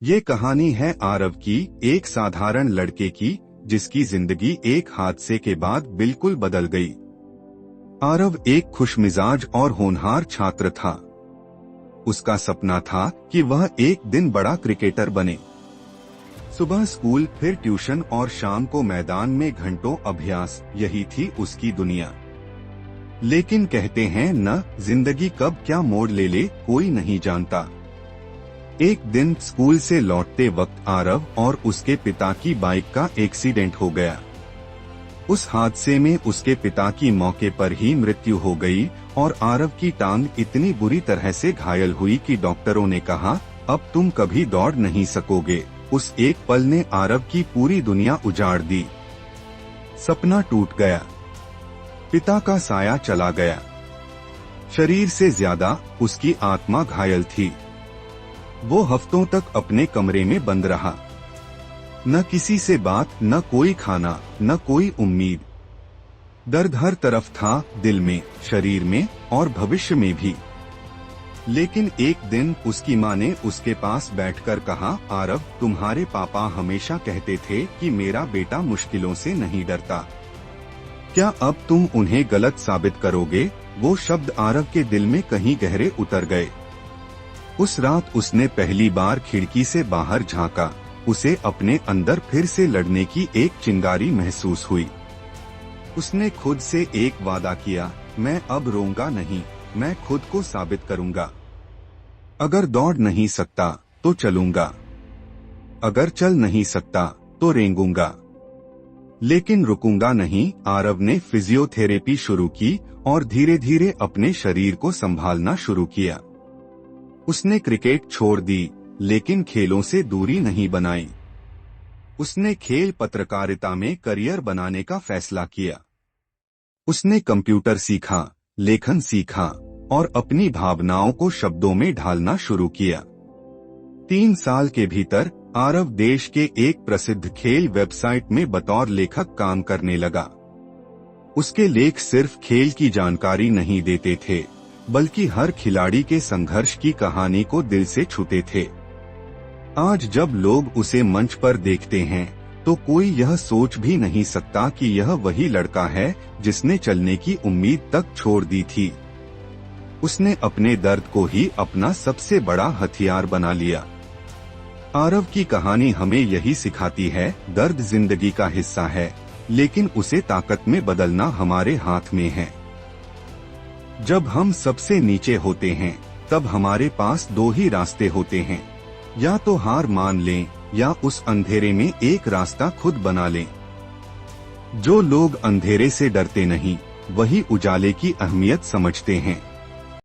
ये कहानी है आरव की, एक साधारण लड़के की जिसकी जिंदगी एक हादसे के बाद बिल्कुल बदल गई। आरव एक खुशमिजाज और होनहार छात्र था। उसका सपना था कि वह एक दिन बड़ा क्रिकेटर बने। सुबह स्कूल, फिर ट्यूशन और शाम को मैदान में घंटों अभ्यास, यही थी उसकी दुनिया। लेकिन कहते हैं न, जिंदगी कब क्या मोड़ ले कोई नहीं जानता। एक दिन स्कूल से लौटते वक्त आरव और उसके पिता की बाइक का एक्सीडेंट हो गया। उस हादसे में उसके पिता की मौके पर ही मृत्यु हो गई और आरव की टांग इतनी बुरी तरह से घायल हुई कि डॉक्टरों ने कहा, अब तुम कभी दौड़ नहीं सकोगे। उस एक पल ने आरव की पूरी दुनिया उजाड़ दी। सपना टूट गया, पिता का साया चला गया। शरीर से ज्यादा उसकी आत्मा घायल थी। वो हफ्तों तक अपने कमरे में बंद रहा। न किसी से बात, न कोई खाना, न कोई उम्मीद। दर्द हर तरफ था, दिल में, शरीर में और भविष्य में भी। लेकिन एक दिन उसकी माँ ने उसके पास बैठकर कहा, आरव, तुम्हारे पापा हमेशा कहते थे कि मेरा बेटा मुश्किलों से नहीं डरता। क्या अब तुम उन्हें गलत साबित करोगे? वो शब्द आरव के दिल में कहीं गहरे उतर गए। उस रात उसने पहली बार खिड़की से बाहर झांका। उसे अपने अंदर फिर से लड़ने की एक चिंगारी महसूस हुई। उसने खुद से एक वादा किया, मैं अब रोऊंगा नहीं, मैं खुद को साबित करूंगा। अगर दौड़ नहीं सकता तो चलूंगा, अगर चल नहीं सकता तो रेंगूंगा, लेकिन रुकूंगा नहीं। आरव ने फिजियोथेरेपी शुरू की और धीरे धीरे अपने शरीर को संभालना शुरू किया। उसने क्रिकेट छोड़ दी, लेकिन खेलों से दूरी नहीं बनाई। उसने खेल पत्रकारिता में करियर बनाने का फैसला किया। उसने कंप्यूटर सीखा, लेखन सीखा और अपनी भावनाओं को शब्दों में ढालना शुरू किया। 3 साल के भीतर आरव देश के एक प्रसिद्ध खेल वेबसाइट में बतौर लेखक काम करने लगा। उसके लेख सिर्फ खेल की जानकारी नहीं देते थे, बल्कि हर खिलाड़ी के संघर्ष की कहानी को दिल से छूते थे। आज जब लोग उसे मंच पर देखते हैं तो कोई यह सोच भी नहीं सकता कि यह वही लड़का है जिसने चलने की उम्मीद तक छोड़ दी थी। उसने अपने दर्द को ही अपना सबसे बड़ा हथियार बना लिया। आरव की कहानी हमें यही सिखाती है, दर्द जिंदगी का हिस्सा है, लेकिन उसे ताकत में बदलना हमारे हाथ में है। जब हम सबसे नीचे होते हैं तब हमारे पास 2 ही रास्ते होते हैं, या तो हार मान लें या उस अंधेरे में एक रास्ता खुद बना लें। जो लोग अंधेरे से डरते नहीं, वही उजाले की अहमियत समझते हैं।